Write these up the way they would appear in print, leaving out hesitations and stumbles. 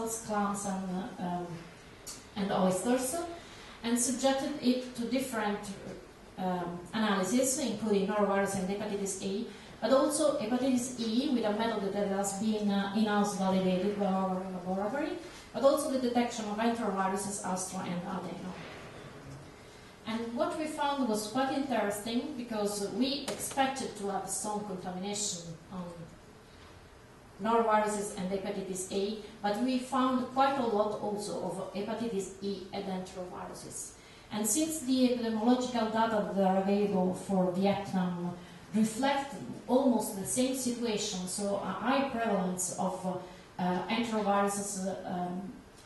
mussels, clams, and oysters, and subjected it to different analysis, including norovirus and hepatitis A, but also hepatitis E with a method that has been in-house validated by our laboratory, but also the detection of enteroviruses, Astra and Adeno. And what we found was quite interesting, because we expected to have some contamination on noroviruses and hepatitis A, but we found quite a lot also of hepatitis E and enteroviruses. And since the epidemiological data that are available for Vietnam reflect almost the same situation, so a high prevalence of enteroviruses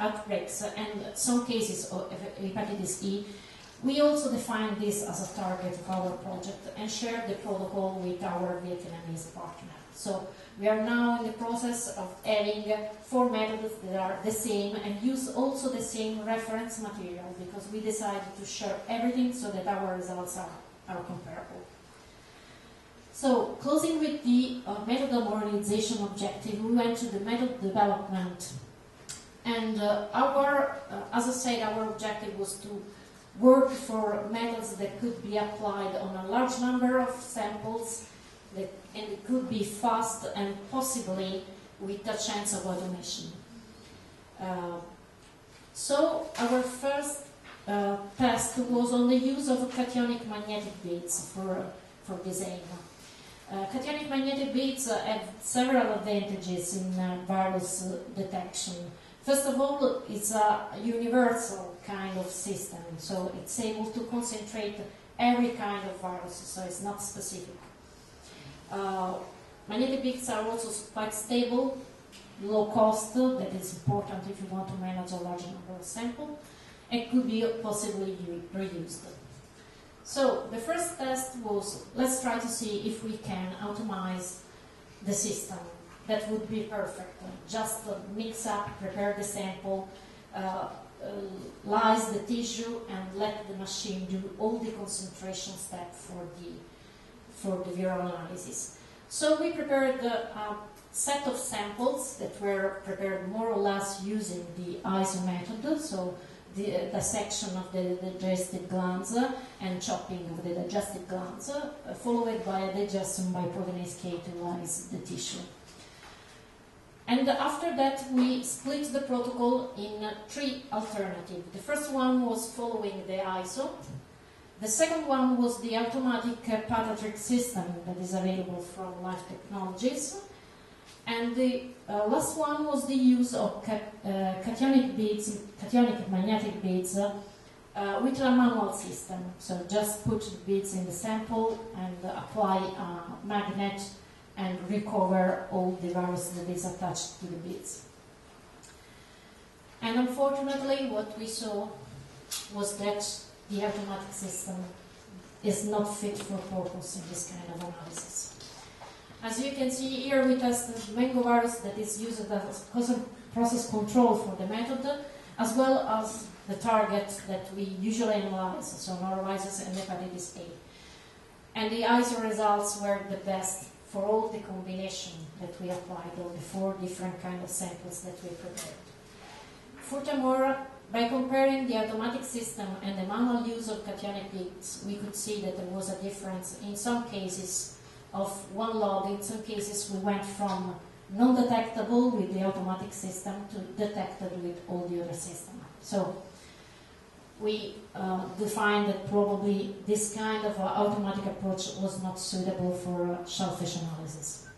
outbreaks and some cases of hepatitis E, we also defined this as a target of our project and shared the protocol with our Vietnamese partner. So we are now in the process of having 4 methods that are the same and use also the same reference material, because we decided to share everything so that our results are comparable. So, closing with the method modernization objective, we went to the method development. And as I said, our objective was to work for methods that could be applied on a large number of samples, and it could be fast and possibly with a chance of automation. So our first test was on the use of cationic magnetic beads for this aim. Cationic magnetic beads have several advantages in virus detection. First of all, it's a universal kind of system, so it's able to concentrate every kind of virus, so it's not specific. Magnetic beads are also quite stable, low cost, that is important if you want to manage a large number of samples, and could be possibly reused. So the first test was, let's try to see if we can automate the system. That would be perfect. Just mix up, prepare the sample, lyse the tissue, and let the machine do all the concentration steps for the viral analysis. So we prepared a set of samples that were prepared more or less using the ISO method, so the dissection of the digestive glands and chopping of the digestive glands, followed by a digestion by proteinase K to lyse the tissue. And after that, we split the protocol in 3 alternatives. The first one was following the ISO. The second one was the automatic pediatric system that is available from Life Technologies. And the last one was the use of cationic magnetic beads with a manual system. So just put the beads in the sample and apply a magnet and recover all the virus that is attached to the beads. And unfortunately, what we saw was that the automatic system is not fit for purpose in this kind of analysis. As you can see here, we tested mango virus that is used as process control for the method, as well as the target that we usually analyze, so noroviruses and hepatitis A. And the ISO results were the best for all the combination that we applied, all the 4 different kind of samples that we prepared. Furthermore, by comparing the automatic system and the manual use of cationic beads, we could see that there was a difference in some cases of 1 log. In some cases, we went from non-detectable with the automatic system to detected with all the other systems. So we defined that probably this kind of automatic approach was not suitable for shellfish analysis.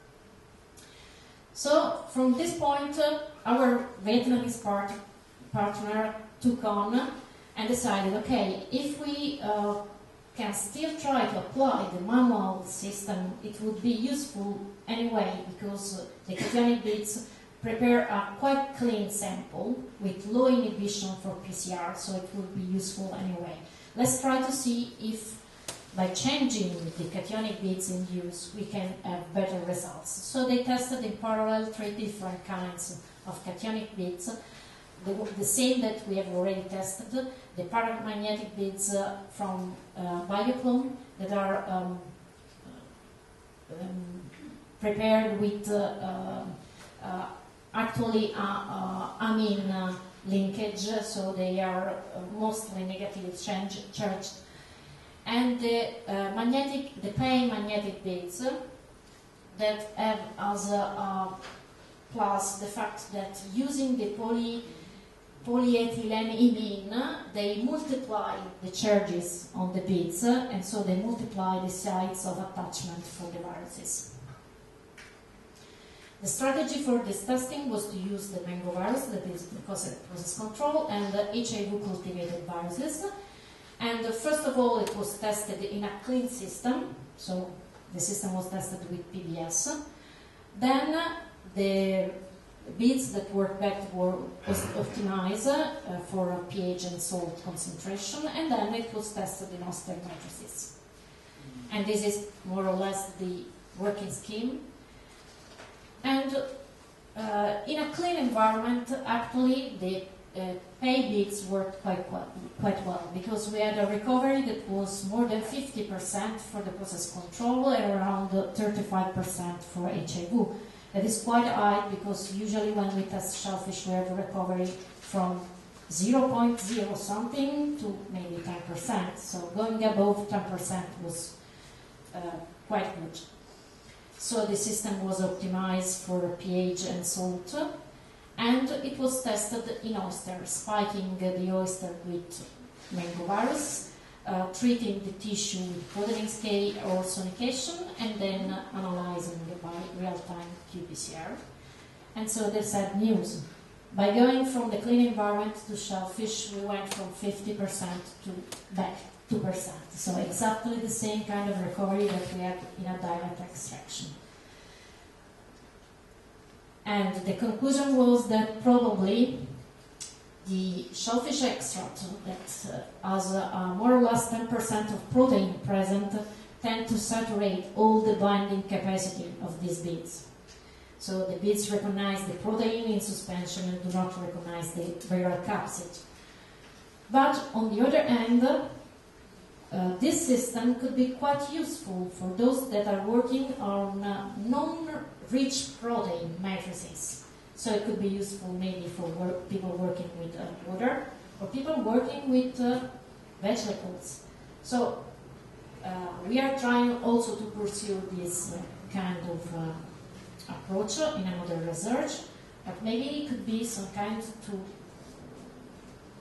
So from this point, our Vietnamese partner took on and decided, okay, if we can still try to apply the manual system, it would be useful anyway, because the cationic beads prepare a quite clean sample with low inhibition for PCR, so it would be useful anyway. Let's try to see if by changing the cationic beads in use we can have better results. So they tested in parallel 3 different kinds of cationic beads, the same that we have already tested, the paramagnetic beads from Bioclone that are prepared with actually amine linkage, so they are mostly negatively charged. And the plain magnetic beads that have as a plus the fact that using the polyethyleneimine, they multiply the charges on the beads, and so they multiply the sites of attachment for the viruses. The strategy for this testing was to use the mango virus, that is the process control, and the HIV cultivated viruses. And first of all, it was tested in a clean system, so the system was tested with PBS. Then the beads that worked back was optimized for pH and salt concentration, and then it was tested in Auster matrices. And this is more or less the working scheme. And in a clean environment, actually, the pay beads worked quite well, because we had a recovery that was more than 50% for the process control and around 35% for HIV. That is quite high, because usually when we test shellfish we have a recovery from 0.0 something to maybe 10%. So going above 10% was quite good. So the system was optimized for pH and salt, and it was tested in oyster, spiking the oyster with mango virus, treating the tissue with Codex K or sonication, and then analyzing by real-time qPCR. And so they said news. By going from the clean environment to shellfish, we went from 50% to back 2%. So exactly the same kind of recovery that we had in a direct extraction. And the conclusion was that probably the shellfish extract that has more or less 10% of protein present tend to saturate all the binding capacity of these beads. So the beads recognize the protein in suspension and do not recognize the viral capsid. But on the other hand, this system could be quite useful for those that are working on non-rich protein matrices. So it could be useful maybe for people working with water, or people working with vegetables. So we are trying also to pursue this kind of approach in another research, but maybe it could be some kind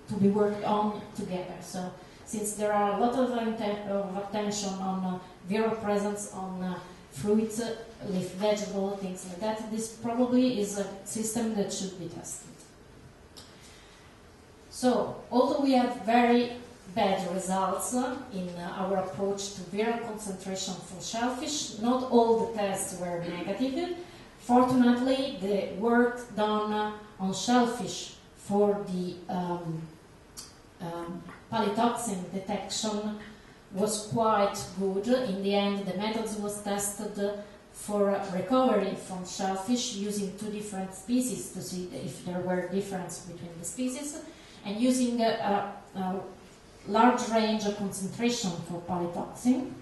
to be worked on together. So since there are a lot of attention on viral presence on fruits, leaf vegetable, things like that, this probably is a system that should be tested. So, although we have very bad results in our approach to viral concentration for shellfish, not all the tests were negative. Fortunately, the work done on shellfish for the polytoxin detection was quite good. In the end, the methods was tested for recovery from shellfish using two different species to see if there were differences between the species, and using a large range of concentration for polytoxin.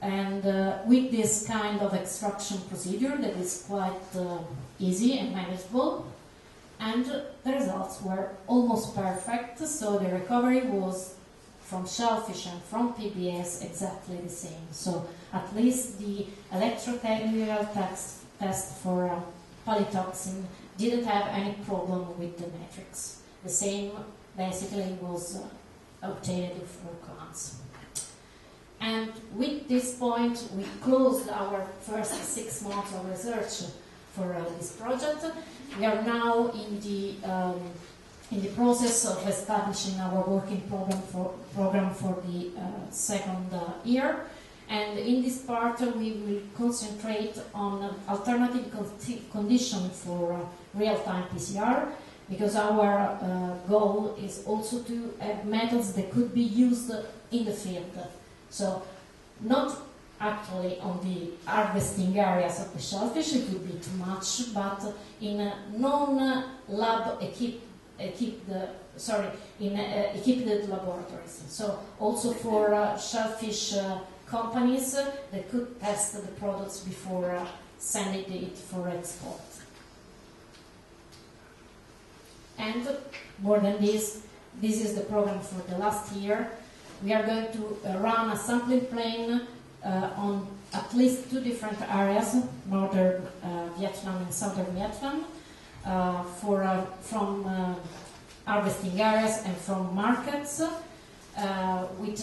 And with this kind of extraction procedure that is quite easy and manageable, and the results were almost perfect, so the recovery was from shellfish and from PBS exactly the same. So at least the electrotechnical test for polytoxin didn't have any problem with the matrix. The same basically was obtained for clans. And with this point, we closed our first 6 months of research for this project. We are now in the process of establishing our working program for the second year. And in this part, we will concentrate on alternative conditions for real-time PCR, because our goal is also to have methods that could be used in the field. So, not actually on the harvesting areas of the shellfish, it would be too much, but in non-lab equipped laboratories. So, also for shellfish companies that could test the products before sending it for export. And more than this is the program for the last year. We are going to run a sampling plane on at least 2 different areas, northern Vietnam and southern Vietnam, from harvesting areas and from markets, with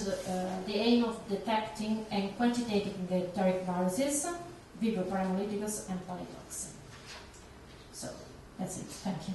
the aim of detecting and quantitating the enteric viruses, Vibrio paramolyticus and polytoxin. So that's it. Thank you.